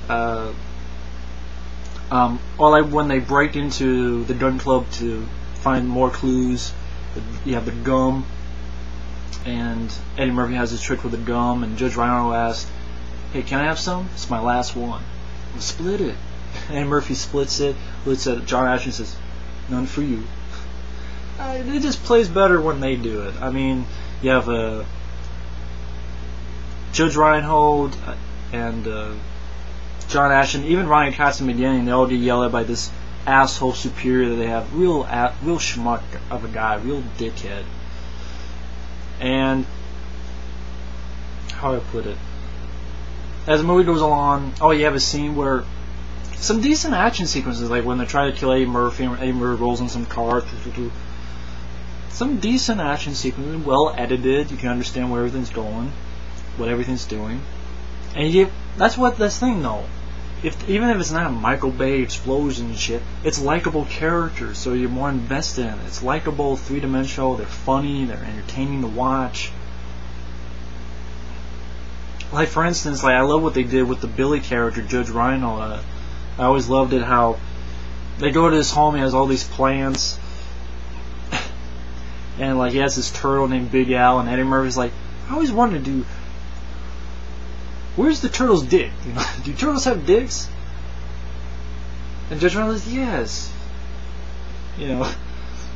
Or like when they break into the gun club to find more clues. You have the gum, and Eddie Murphy has his trick with the gum, and Judge Reinhold asks, "Hey, can I have some? It's my last one." Well, split it. Eddie Murphy splits it. Looks at John Ashton and says, "None for you." It just plays better when they do it. I mean, you have Judge Reinhold and John Ashton, even Ronny Cox in the beginning, they all get yelled at by this asshole superior that they have. Real schmuck of a guy, real dickhead. And how do I put it? As the movie goes along, you have a scene where some decent action sequences, like when they try to kill Eddie Murphy and Eddie Murphy rolls in some car. Some decent action sequences, well edited. You can understand where everything's going, what everything's doing, and that's this thing though. Even if it's not a Michael Bay explosion and shit, it's likable characters, so you're more invested in it. It's likable, three-dimensional. They're funny. They're entertaining to watch. Like for instance, I love what they did with the Billy character, Judge Reinhold. I always loved it how they go to his home. He has all these plants. And like he has this turtle named Big Al, and Eddie Murphy's like, I always wanted to do. Where's the turtle's dick? You know, do turtles have dicks? And Judge Reinhold says, yes. You know,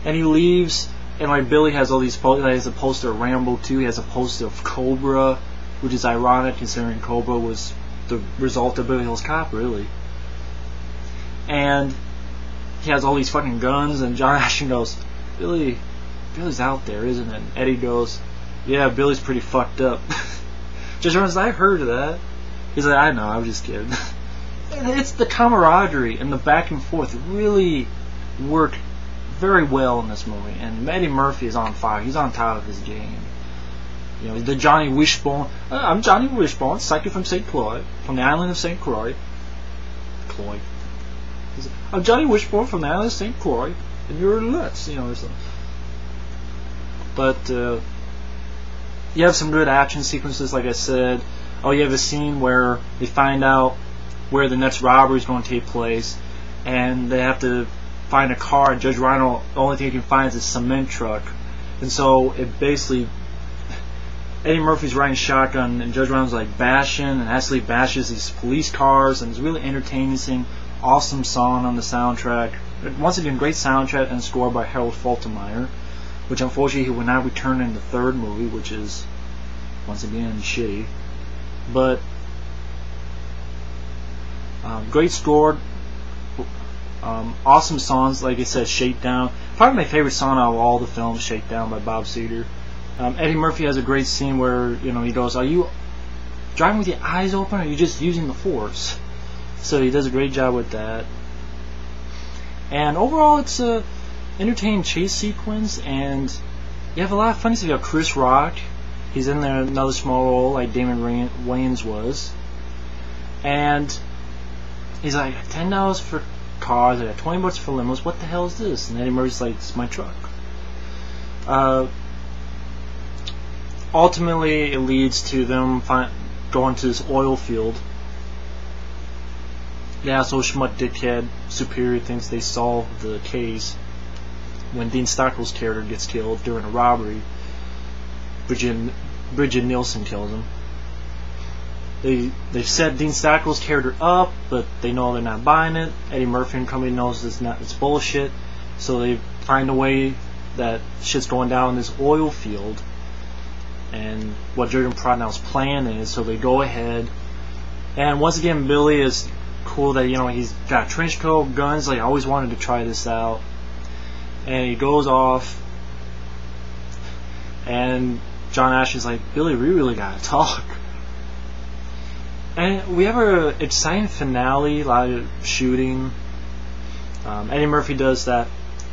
and he leaves, and like Billy has all these posters. He has a poster of Rambo 2. He has a poster of Cobra, which is ironic considering Cobra was the result of Beverly Hills Cop, really. And he has all these fucking guns, and John Ashton goes, Billy's out there, isn't it? And Eddie goes, yeah, Billy's pretty fucked up. Judge Reinhold says, I heard of that. He's like, I know, I was just kidding. It's the camaraderie and the back and forth really work very well in this movie. And Eddie Murphy is on fire. He's on top of his game. You know, the Johnny Wishbone. I'm Johnny Wishbone, psychic from St. Croix, from the island of St. Croix. I'm Johnny Wishbone from the island of St. Croix, and you're nuts, you know, or something. But you have some good action sequences, like I said. You have a scene where they find out where the next robbery is going to take place, and they have to find a car, and Judge Reinhold, the only thing he can find is a cement truck. And so it basically, Eddie Murphy's riding shotgun, and Judge Reinhold's like bashing, and actually bashes these police cars, and it's really entertaining scene. Awesome song on the soundtrack. Once again, great soundtrack and score by Harold Faltermeyer, which unfortunately he will not return in the third movie, which is once again shitty. But great score, awesome songs. Like I said, Shakedown, probably my favorite song out of all the films, Shakedown by Bob Seger. Eddie Murphy has a great scene where he goes, "Are you driving with your eyes open, or are you just using the force?" So he does a great job with that. And overall, it's a entertaining chase sequence, and you have a lot of funny stuff. You have Chris Rock. He's in there, another small role like Damon Wayans was. And he's like, $10 for cars, I got $20 for limos, what the hell is this? And Eddie Murphy's like, it's my truck. Ultimately, it leads to them going to this oil field. The asshole schmuck dickhead superior thinks they solved the case when Dean Stockwell's character gets killed during a robbery. Brigitte Nielsen kills him. They've set Dean Stockwell's character up, but they know they're not buying it. Eddie Murphy and company knows it's bullshit, so they find a way that shit's going down in this oil field, and what Jurgen Prochnow's plan is. So they go ahead, and once again, Billy is cool that he's got a trench coat, guns. Like, I always wanted to try this out, and he goes off, and John Ashton's like, Billy, we really gotta talk. And we have an exciting finale, a lot of shooting. Eddie Murphy does that.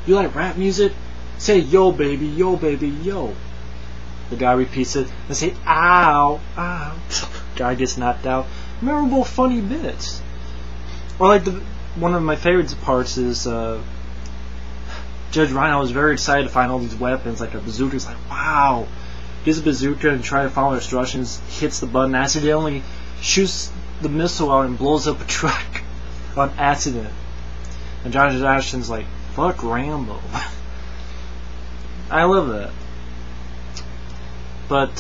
You like rap music? Say yo baby, yo baby, yo. The guy repeats it and say ow, ow. Guy gets knocked out. Memorable, funny bits. Or like one of my favorite parts is Judge Reinhold was very excited to find all these weapons, like a bazooka. He's like, wow. Gets a bazooka and try to follow instructions, hits the button, accidentally shoots the missile out and blows up a truck on accident. And John Ashton's like, fuck Rambo. I love that. But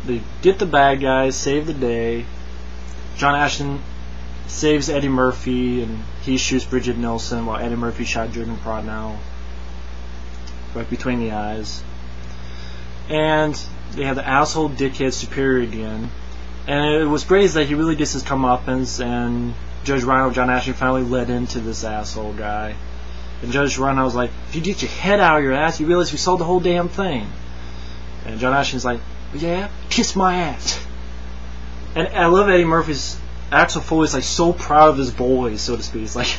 they get the bad guys, save the day. John Ashton saves Eddie Murphy, and he shoots Brigitte Nielsen while Eddie Murphy shot Jurgen Prochnow right between the eyes. And they have the asshole dickhead superior again. And it was great is that he really gets his comeuppance, and Judge Reinhold, John Ashton, finally led into this asshole guy. And Judge Reinhold was like, if you get your head out of your ass, you realize we sold the whole damn thing. And John Ashton's like, yeah, kiss my ass. And I love Eddie Murphy's, Axel Foley's like so proud of his boys, so to speak. He's like,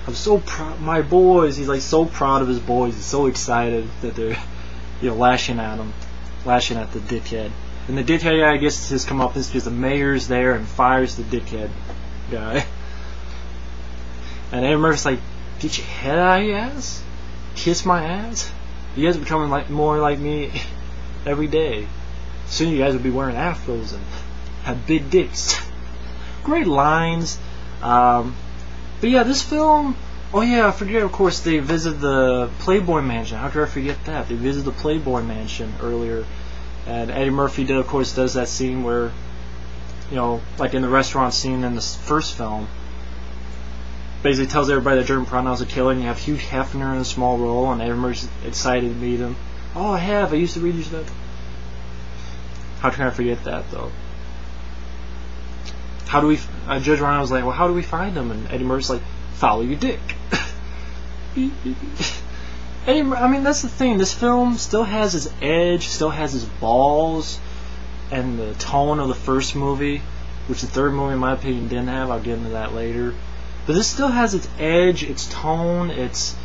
I'm so proud of my boys. He's like so proud of his boys. He's so excited that they're, lashing at him, lashing at the dickhead. And the dickhead guy gets his comeuppance because the mayor's there and fires the dickhead guy. And Eddie Murphy's like, get your head out of your ass? Kiss my ass? You guys are becoming more like me every day. Soon you guys will be wearing afros and have big dicks. Great lines. But yeah, this film... Oh yeah, I forget, of course, they visit the Playboy Mansion. How could I forget that? They visit the Playboy Mansion earlier. And Eddie Murphy, of course, does that scene where, like in the restaurant scene in the first film, basically tells everybody that Jurgen Prochnow is a killer, and you have Hugh Hefner in a small role, and Eddie Murphy's excited to meet him. Oh, I used to read your stuff. How can I forget that, though? How do we... Judge Reinhold was like, well, how do we find him? And Eddie Murphy's like, follow your dick. I mean, that's the thing. This film still has its edge, still has its balls, and the tone of the first movie, which the third movie, in my opinion, didn't have. I'll get into that later. But this still has its edge, its tone. It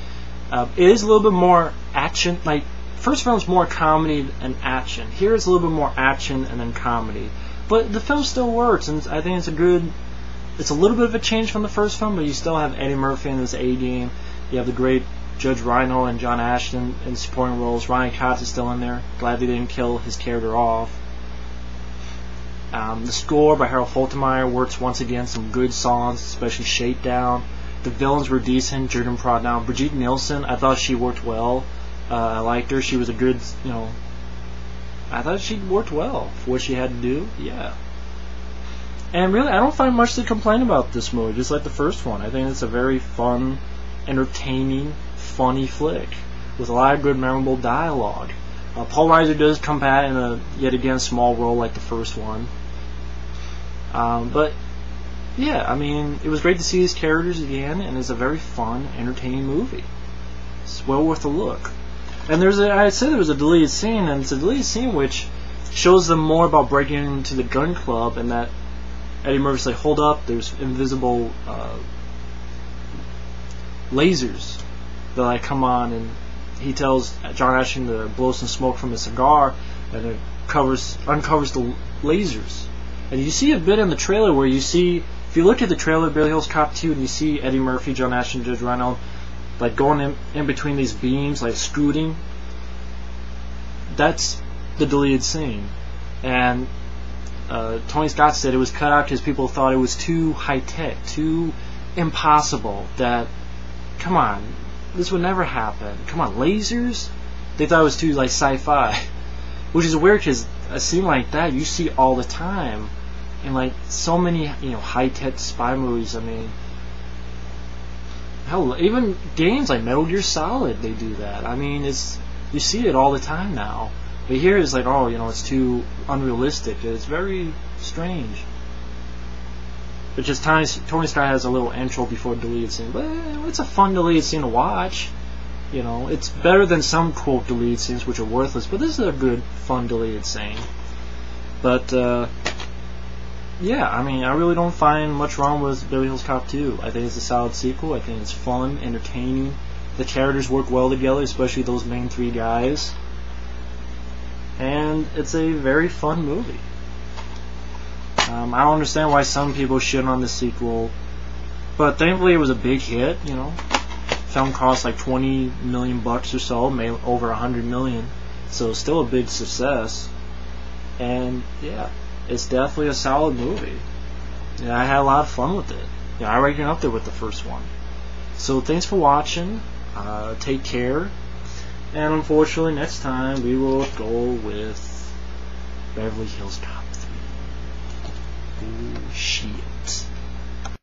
is a little bit more action. Like, first film's more comedy and action. Here it's a little bit more action and then comedy. But the film still works, and I think it's a little bit of a change from the first film, but you still have Eddie Murphy in this A-game. You have the great Judge Reinhold and John Ashton in supporting roles. Ronny Cox is still in there. Glad they didn't kill his character off. The score by Harold Faltermeyer works once again. Some good songs, especially Shakedown. The villains were decent. Jurgen Prochnow. Brigitte Nielsen, I thought she worked well. I liked her. She was a good, I thought she worked well for what she had to do. Yeah. And really, I don't find much to complain about this movie, just like the first one. I think it's a very fun, entertaining, funny flick with a lot of good, memorable dialogue. Paul Reiser does come back in a, yet again, small role like the first one. But, yeah, I mean, it was great to see these characters again, and it's a very fun, entertaining movie. It's well worth a look. And I said there was a deleted scene, and it's a deleted scene which shows them more about breaking into the gun club, and that Eddie Murphy's like, hold up, there's invisible lasers that like come on, and he tells John Ashton to blow some smoke from his cigar, and it uncovers the lasers. And you see a bit in the trailer where you see, if you look at the trailer of Beverly Hills Cop 2, and you see Eddie Murphy, John Ashton, Judge Reinhold, like going in between these beams, like scooting. That's the deleted scene. And Tony Scott said it was cut out because people thought it was too high-tech, too impossible, that, come on, this would never happen. Come on, lasers? They thought it was too, like, sci-fi. Which is weird because a scene like that you see all the time in, like, so many, high-tech spy movies. I mean, hell, even games like Metal Gear Solid, they do that. I mean, you see it all the time now. But here it's like, it's too unrealistic. It's very strange. But just Tony Scott has a little intro before the deleted scene. But it's a fun deleted scene to watch. It's better than some quote deleted scenes which are worthless. But this is a good, fun deleted scene. But yeah, I mean, I really don't find much wrong with Beverly Hills Cop 2. I think it's a solid sequel. I think it's fun, entertaining. The characters work well together, especially those main three guys. And it's a very fun movie. I don't understand why some people shit on the sequel, but thankfully it was a big hit. Film cost like $20 million or so, made over $100 million, so it's still a big success. And yeah, it's definitely a solid movie. Yeah, I had a lot of fun with it. Yeah, I reckon up there with the first one. So thanks for watching. Take care. And unfortunately, next time we will go with Beverly Hills Cop 3. Oh shit.